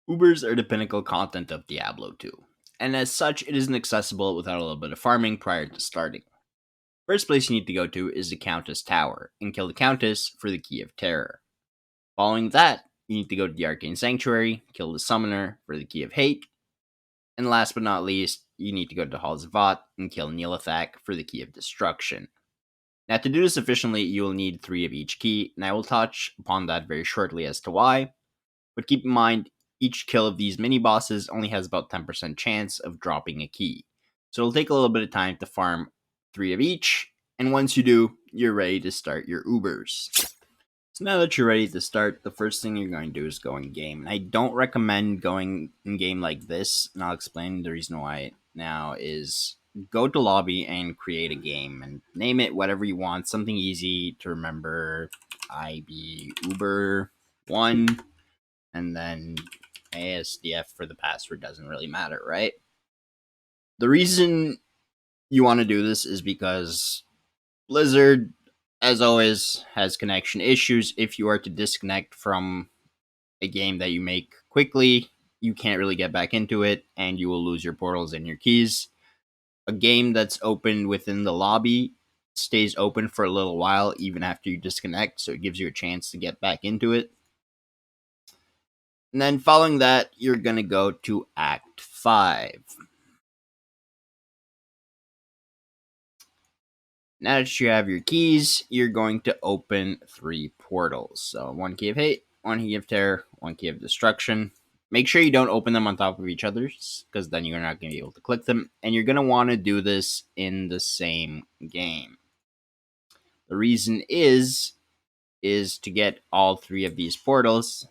Ubers are the pinnacle content of Diablo 2, and as such, it isn't accessible without a little bit of farming prior to starting. First place you need to go to is the Countess Tower, and kill the Countess for the Key of Terror. Following that, you need to go to the Arcane Sanctuary, kill the Summoner for the Key of Hate, and last but not least, you need to go to Hall Zavat and kill Neelathak for the Key of Destruction. Now, to do this efficiently, you will need 3 of each key, and I will touch upon that very shortly as to why. But keep in mind, each kill of these mini bosses only has about 10% chance of dropping a key. So it'll take a little bit of time to farm 3 of each, and once you do, you're ready to start your Ubers. So now that you're ready to start, the first thing you're going to do is go in game. And I don't recommend going in game like this, and I'll explain the reason why now is go to lobby and create a game and name it whatever you want, something easy to remember. IB Uber 1 and then ASDF for the password doesn't really matter, right? The reason you want to do this is because Blizzard, as always, has connection issues. If you are to disconnect from a game that you make quickly, you can't really get back into it, and you will lose your portals and your keys. A game that's open within the lobby stays open for a little while, even after you disconnect, so it gives you a chance to get back into it. And then following that, you're going to go to Act 5. Now that you have your keys, you're going to open 3 portals. So 1 key of hate, 1 key of terror, 1 key of destruction. Make sure you don't open them on top of each other, because then you're not going to be able to click them. And you're going to want to do this in the same game. The reason is to get all 3 of these portals,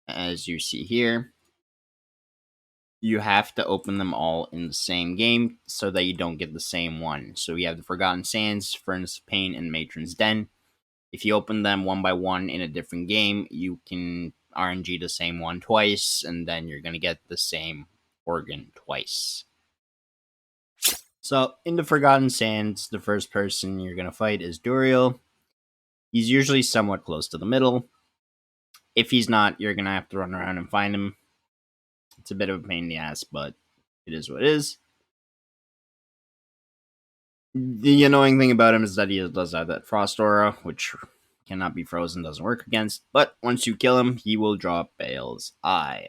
as you see here. You have to open them all in the same game so that you don't get the same one. So we have the Forgotten Sands, Furnace of Pain, and Matron's Den. If you open them one by one in a different game, you can RNG the same one twice, and then you're going to get the same organ twice. So, in the Forgotten Sands, the first person you're going to fight is Duriel. He's usually somewhat close to the middle. If he's not, you're going to have to run around and find him. It's a bit of a pain in the ass, but it is what it is. The annoying thing about him is that he does have that Frost Aura, which cannot be frozen, doesn't work against. But once you kill him, he will drop Bale's Eye.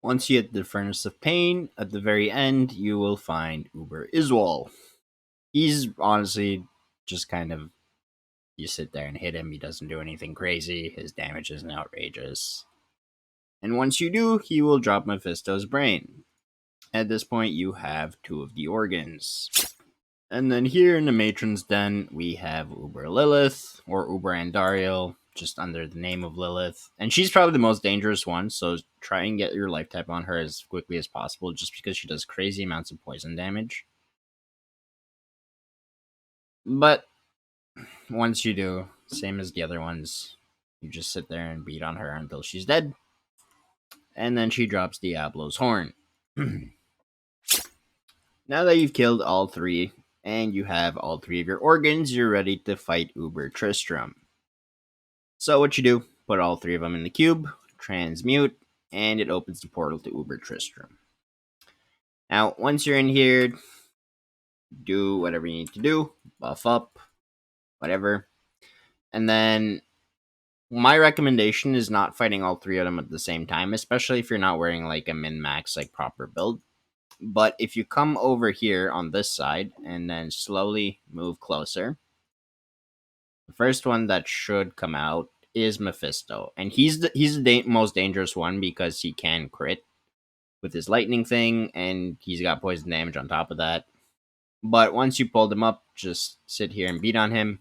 Once you hit the Furnace of Pain, at the very end, you will find Uber Iswal. He's honestly just kind of, you sit there and hit him, he doesn't do anything crazy, his damage isn't outrageous. And once you do, he will drop Mephisto's Brain. At this point, you have 2 of the organs. And then here in the Matron's Den, we have Uber Lilith, or Uber Andariel, just under the name of Lilith. And she's probably the most dangerous one, so try and get your life type on her as quickly as possible, just because she does crazy amounts of poison damage. But once you do, same as the other ones, you just sit there and beat on her until she's dead. And then she drops Diablo's Horn. Now that you've killed all 3, and you have all 3 of your organs, you're ready to fight Uber Tristram. So what you do, put all 3 of them in the cube, transmute, and it opens the portal to Uber Tristram. Now, once you're in here, do whatever you need to do, buff up, whatever. And then my recommendation is not fighting all 3 of them at the same time, especially if you're not wearing like a min-max like proper build. But if you come over here on this side and then slowly move closer, the first one that should come out is Mephisto, and he's the most dangerous one because he can crit with his lightning thing, and he's got poison damage on top of that. But once you pulled him up, just sit here and beat on him.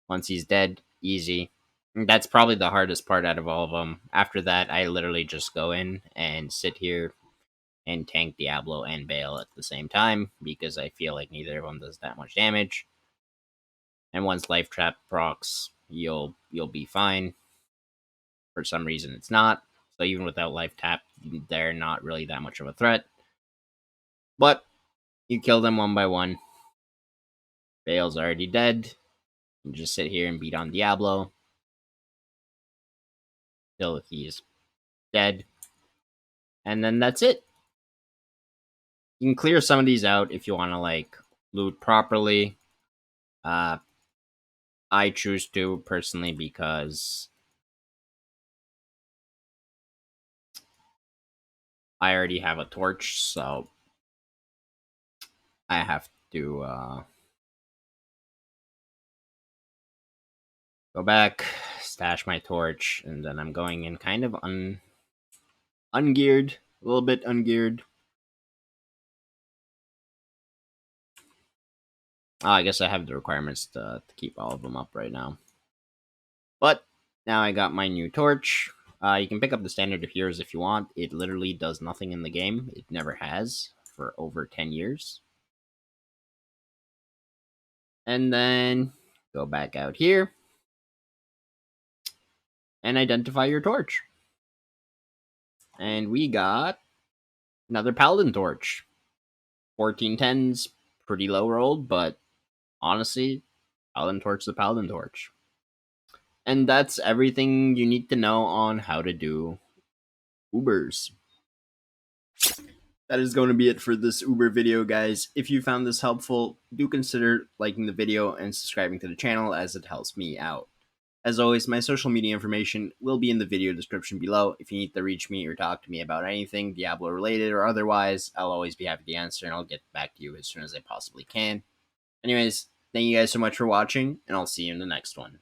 Once he's dead, easy. And that's probably the hardest part out of all of them. After that, I literally just go in and sit here and tank Diablo and Bale at the same time because I feel like neither of them does that much damage. And once Life Trap procs, you'll be fine. For some reason, it's not. So even without Life Tap, they're not really that much of a threat. But you kill them one by one. Bale's already dead. You just sit here and beat on Diablo. till he's dead. And then that's it. You can clear some of these out if you want to like loot properly. I choose to personally because I already have a torch, so I have to go back, stash my torch, and then I'm going in kind of ungeared, a little bit ungeared. Oh, I guess I have the requirements to keep all of them up right now. But now I got my new torch. You can pick up the standard of heroes if you want. It literally does nothing in the game. It never has for over 10 years. And then go back out here and identify your torch. And we got another Paladin torch. 1410's pretty low rolled, but honestly, Paladin torch is the Paladin torch. And that's everything you need to know on how to do Ubers. That is going to be it for this Uber video, guys. If you found this helpful, do consider liking the video and subscribing to the channel as it helps me out. As always, my social media information will be in the video description below. If you need to reach me or talk to me about anything Diablo related or otherwise, I'll always be happy to answer and I'll get back to you as soon as I possibly can. Anyways, thank you guys so much for watching, and I'll see you in the next one.